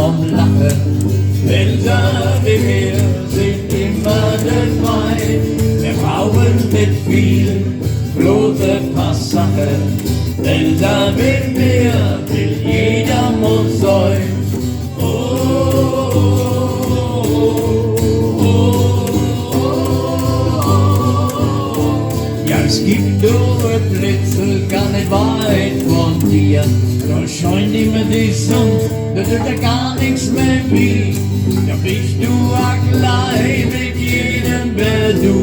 vom Lachen. Wälder wie wir sind immer dabei. Wir Frauen mit viel bloße Passache. Wälder wie wir will jeder muss sein. Ja, es gibt nur ein Blitzel gar nicht weit von dir. Da scheint immer die Sonne, da tut ja gar nichts mehr weh. Da bist du auch gleich mit jedem, wer du.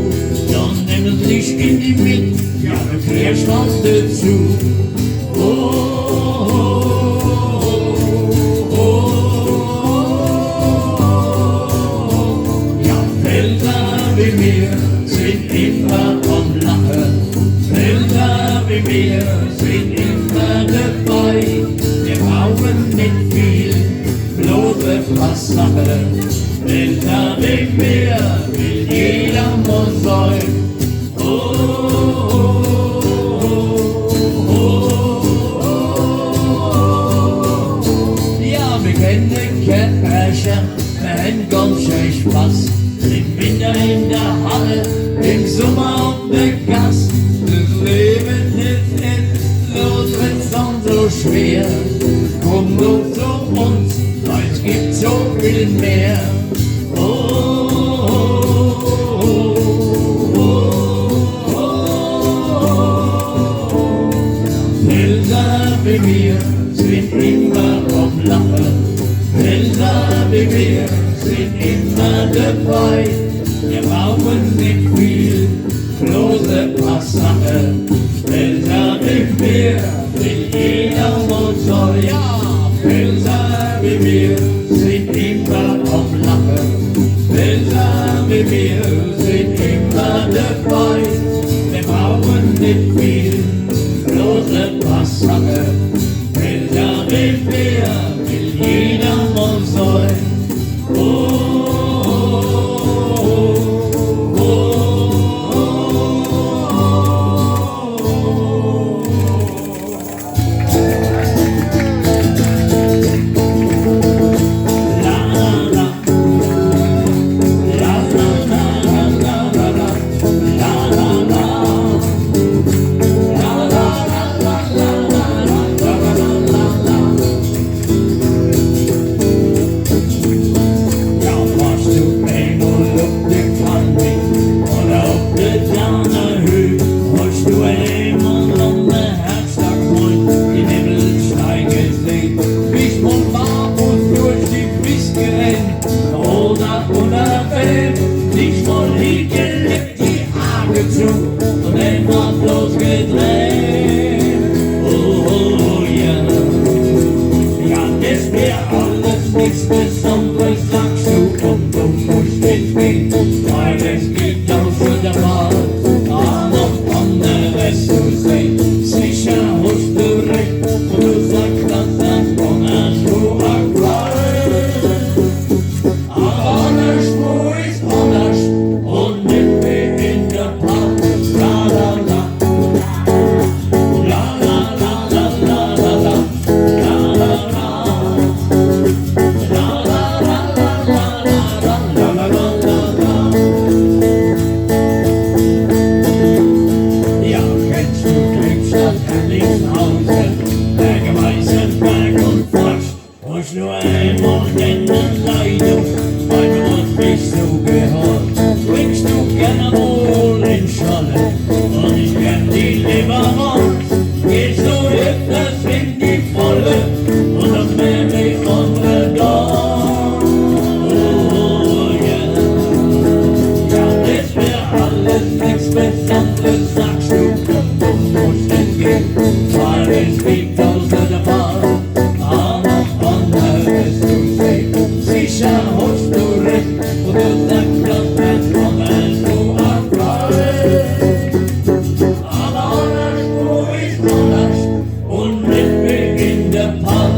Dann nimm das Licht in die Mitte, ja, du kriegst was dazu. Ja, Wälder wie wir sind immer am Lachen. Wälder wie wir sind immer dabei. Wir brauchen nicht viel, bloße Passache. Wälder wie wir will jeder muss sein. Ja, wir kennen Kercher, wir haben ganz schön Spaß. Im Winter in der Halle, im Sommer auf der Gasse. Das Leben ist endlos, wenn's dann so schwer. Komm doch zu uns, weil es gibt so viel mehr. Wälder wie wir sind immer am Lachen. Wälder wie wir sind immer dabei. Wir brauchen nicht viel, bloße Passache. Wälder wie wir will jeder muss sein. Ja, Wälder wie wir sind immer am Lachen. Wälder wie wir sind immer dabei. Wir brauchen nicht viel, bloße Passache. Wälder wie wir will jeder muss sein. Und immer bloß gedreht. Oh ja, ja, das wär alles nichts Besonderes, sagst du, und du musst nicht gehen, weil es gibt auch schon der Mal noch anderes zu sehen. Sicher hast du recht, und du sagst, dass das von der Schuhe gleich. Aber der Spur ist anders und nicht wie in der Park. Nur einmal in der Leitung, weil du uns nicht so gehört. Bringst du gerne wohl in Scholle und ich gern die Lieferant. Gehst du öfters in die Volle und das wär wie unsere Dorf. Oh yeah, ja, das wär alles nichts Besonderes, sagst du, und du musst entgehen, weil es gibt außer der Bar. Sicher hast du recht, und du sagst, dass das von der Schuhe gleich. Aber der Spur ist anders und nicht wie in der Park.